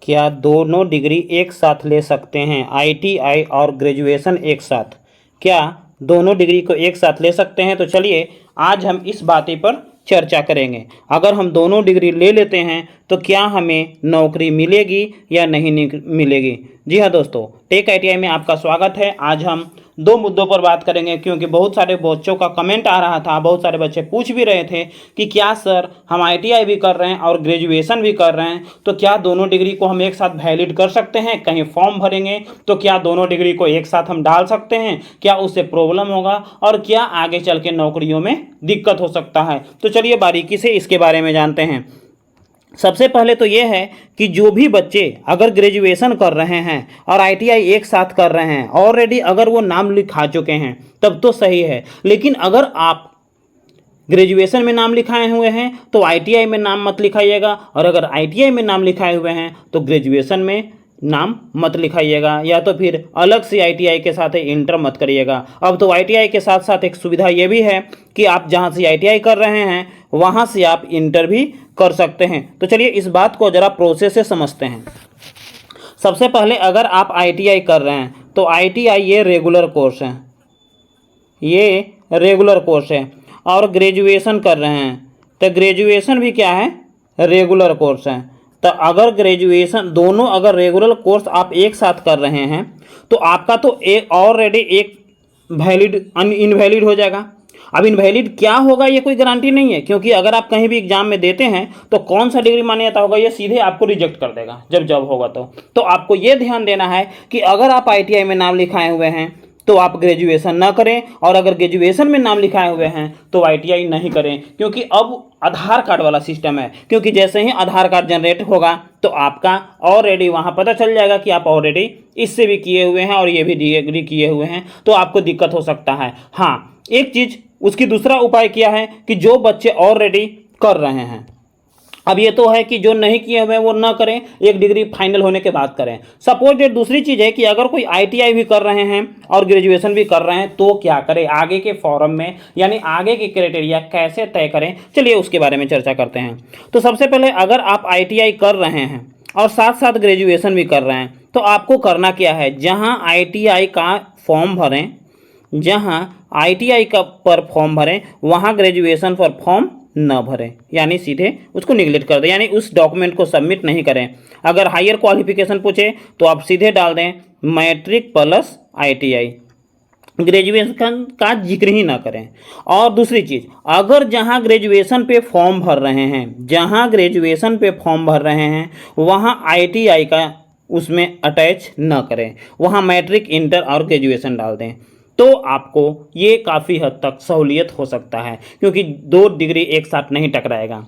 क्या दोनों डिग्री एक साथ ले सकते हैं? आईटीआई और ग्रेजुएशन एक साथ, क्या दोनों डिग्री को एक साथ ले सकते हैं? तो चलिए आज हम इस बात पर चर्चा करेंगे। अगर हम दोनों डिग्री ले लेते हैं तो क्या हमें नौकरी मिलेगी या नहीं मिलेगी? जी हाँ दोस्तों, टेक आईटीआई में आपका स्वागत है। आज हम दो मुद्दों पर बात करेंगे, क्योंकि बहुत सारे बच्चों का कमेंट आ रहा था, बहुत सारे बच्चे पूछ भी रहे थे कि क्या सर हम आईटीआई भी कर रहे हैं और ग्रेजुएशन भी कर रहे हैं, तो क्या दोनों डिग्री को हम एक साथ वैलिड कर सकते हैं? कहीं फॉर्म भरेंगे तो क्या दोनों डिग्री को एक साथ हम डाल सकते हैं? क्या उससे प्रॉब्लम होगा और क्या आगे चल के नौकरियों में दिक्कत हो सकता है? तो चलिए बारीकी से इसके बारे में जानते हैं। सबसे पहले तो ये है कि जो भी बच्चे अगर ग्रेजुएशन कर रहे हैं और आईटीआई एक साथ कर रहे हैं, ऑलरेडी अगर वो नाम लिखा चुके हैं तब तो सही है। लेकिन अगर आप ग्रेजुएशन में नाम लिखाए हुए हैं तो आईटीआई में नाम मत लिखाइएगा, और अगर आईटीआई में नाम लिखाए हुए हैं तो ग्रेजुएशन में नाम मत लिखाइएगा, या तो फिर अलग से आईटीआई के साथ इंटर मत करिएगा। अब तो आईटीआई के साथ साथ एक सुविधा ये भी है कि आप जहाँ से आईटीआई कर रहे हैं वहाँ से आप इंटर भी कर सकते हैं। तो चलिए इस बात को ज़रा प्रोसेस से समझते हैं। सबसे पहले अगर आप आईटीआई कर रहे हैं तो आईटीआई ये रेगुलर कोर्स है, ये रेगुलर कोर्स है। और ग्रेजुएशन कर रहे हैं तो ग्रेजुएशन भी क्या है? रेगुलर कोर्स है। तो अगर ग्रेजुएशन दोनों अगर रेगुलर कोर्स आप एक साथ कर रहे हैं तो आपका तो एक ऑलरेडी एक वैलिड इनवैलिड हो जाएगा। अब इनवैलिड क्या होगा ये कोई गारंटी नहीं है, क्योंकि अगर आप कहीं भी एग्जाम में देते हैं तो कौन सा डिग्री मान्य जाता होगा, ये सीधे आपको रिजेक्ट कर देगा जब जॉब होगा। तो आपको ये ध्यान देना है कि अगर आप आईटीआई में नाम लिखाए हुए हैं तो आप ग्रेजुएशन ना करें, और अगर ग्रेजुएशन में नाम लिखाए हुए हैं तो आईटीआई नहीं करें, क्योंकि अब आधार कार्ड वाला सिस्टम है। क्योंकि जैसे ही आधार कार्ड जनरेट होगा तो आपका ऑलरेडी वहाँ पता चल जाएगा कि आप ऑलरेडी इससे भी किए हुए हैं और ये भी डिग्री किए हुए हैं, तो आपको दिक्कत हो सकता है। हाँ, एक चीज़ उसकी दूसरा उपाय क्या है कि जो बच्चे ऑलरेडी कर रहे हैं, अब ये तो है कि जो नहीं किए हुए वो ना करें, एक डिग्री फाइनल होने के बाद करें। सपोज डेट दूसरी चीज़ है कि अगर कोई आईटीआई भी कर रहे हैं और ग्रेजुएशन भी कर रहे हैं तो क्या करें आगे के फॉरम में, यानी आगे के क्राइटेरिया कैसे तय करें, चलिए उसके बारे में चर्चा करते हैं। तो सबसे पहले अगर आप आईटीआई कर रहे हैं और साथ साथ ग्रेजुएशन भी कर रहे हैं तो आपको करना क्या है, जहाँ आईटीआई का फॉर्म भरें, जहाँ आईटीआई का पर फॉर्म भरें वहाँ ग्रेजुएशन पर फॉर्म न भरें, यानी सीधे उसको निगलेक्ट कर दें, यानी उस डॉक्यूमेंट को सबमिट नहीं करें। अगर हायर क्वालिफिकेशन पूछे तो आप सीधे डाल दें मैट्रिक प्लस आईटीआई, ग्रेजुएशन का जिक्र ही ना करें। और दूसरी चीज़, अगर जहां ग्रेजुएशन पे फॉर्म भर रहे हैं, जहां ग्रेजुएशन पे फॉर्म भर रहे हैं वहां आईटीआई का उसमें अटैच न करें, वहां मैट्रिक, इंटर और ग्रेजुएशन डाल दें, तो आपको ये काफ़ी हद तक सहूलियत हो सकता है, क्योंकि दो डिग्री एक साथ नहीं टकराएगा।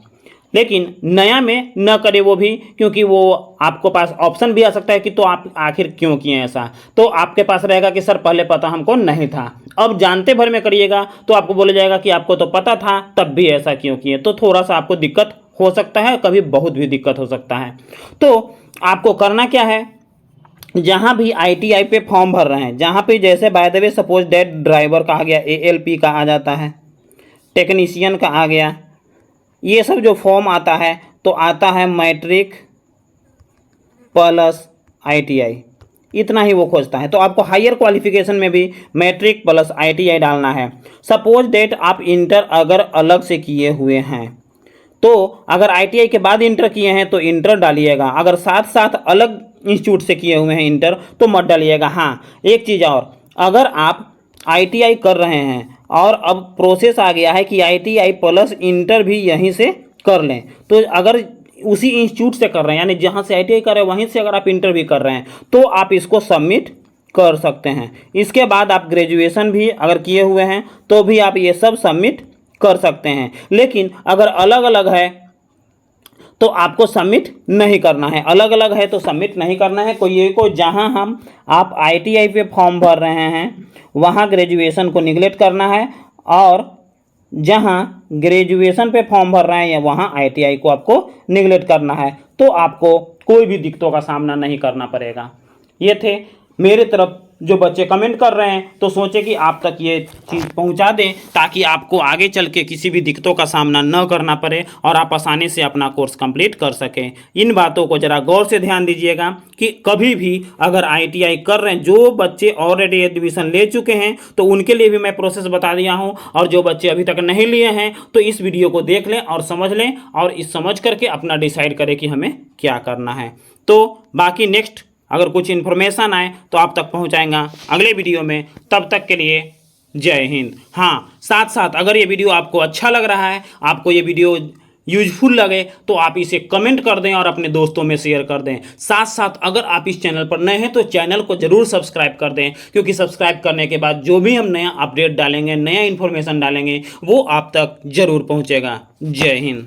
लेकिन नया में न करे वो भी, क्योंकि वो आपको पास ऑप्शन भी आ सकता है कि तो आप आखिर क्यों किए ऐसा, तो आपके पास रहेगा कि सर पहले पता हमको नहीं था। अब जानते भर में करिएगा तो आपको बोला जाएगा कि आपको तो पता था तब भी ऐसा क्यों किए, तो थोड़ा सा आपको दिक्कत हो सकता है, कभी बहुत भी दिक्कत हो सकता है। तो आपको करना क्या है, जहाँ भी आईटीआई पे फॉर्म भर रहे हैं, जहाँ पे जैसे by the way suppose that driver का आ गया, एएलपी का आ जाता है, टेक्नीशियन का आ गया, ये सब जो फॉर्म आता है तो आता है मैट्रिक प्लस आईटीआई, इतना ही वो खोजता है। तो आपको हायर क्वालिफिकेशन में भी मैट्रिक प्लस आईटीआई डालना है। सपोज दैट आप इंटर अगर अलग से किए हुए हैं तो अगर आईटीआई के बाद इंटर किए हैं तो इंटर डालिएगा, अगर साथ साथ अलग इंस्टीट्यूट से किए हुए हैं इंटर तो मत डालिएगा। हाँ, एक चीज़ और, अगर आप आईटीआई कर रहे हैं और अब प्रोसेस आ गया है कि आईटीआई प्लस इंटर भी यहीं से कर लें, तो अगर उसी इंस्टीट्यूट से कर रहे हैं, यानी जहाँ से आईटीआई कर रहे हैं वहीं से अगर आप इंटर भी कर रहे हैं तो आप इसको सबमिट कर सकते हैं। इसके बाद आप ग्रेजुएशन भी अगर किए हुए हैं तो भी आप ये सब सबमिट कर सकते हैं। लेकिन अगर अलग अलग है तो आपको सबमिट नहीं करना है, अलग अलग है तो सबमिट नहीं करना है। कोई को जहां हम आप आईटीआई पे फॉर्म भर रहे हैं वहां ग्रेजुएशन को निगलेक्ट करना है, और जहां ग्रेजुएशन पे फॉर्म भर रहे हैं वहां आईटीआई को आपको निगलेक्ट करना है, तो आपको कोई भी दिक्कतों का सामना नहीं करना पड़ेगा। ये थे मेरे तरफ जो बच्चे कमेंट कर रहे हैं तो सोचे कि आप तक ये चीज़ पहुंचा दें, ताकि आपको आगे चल के किसी भी दिक्कतों का सामना न करना पड़े और आप आसानी से अपना कोर्स कंप्लीट कर सकें। इन बातों को ज़रा गौर से ध्यान दीजिएगा कि कभी भी अगर ITI कर रहे हैं, जो बच्चे ऑलरेडी एडमिशन ले चुके हैं तो उनके लिए भी मैं प्रोसेस बता दिया हूँ, और जो बच्चे अभी तक नहीं लिए हैं तो इस वीडियो को देख लें और समझ लें, और इस समझ करके अपना डिसाइड करें कि हमें क्या करना है। तो बाकी नेक्स्ट अगर कुछ इन्फॉर्मेशन आए तो आप तक पहुंचाएंगा अगले वीडियो में। तब तक के लिए जय हिंद। हाँ, साथ साथ अगर ये वीडियो आपको अच्छा लग रहा है, आपको ये वीडियो यूजफुल लगे, तो आप इसे कमेंट कर दें और अपने दोस्तों में शेयर कर दें। साथ साथ अगर आप इस चैनल पर नए हैं तो चैनल को ज़रूर सब्सक्राइब कर दें, क्योंकि सब्सक्राइब करने के बाद जो भी हम नया अपडेट डालेंगे, नया इन्फॉर्मेशन डालेंगे, वो आप तक ज़रूर पहुँचेगा। जय हिंद।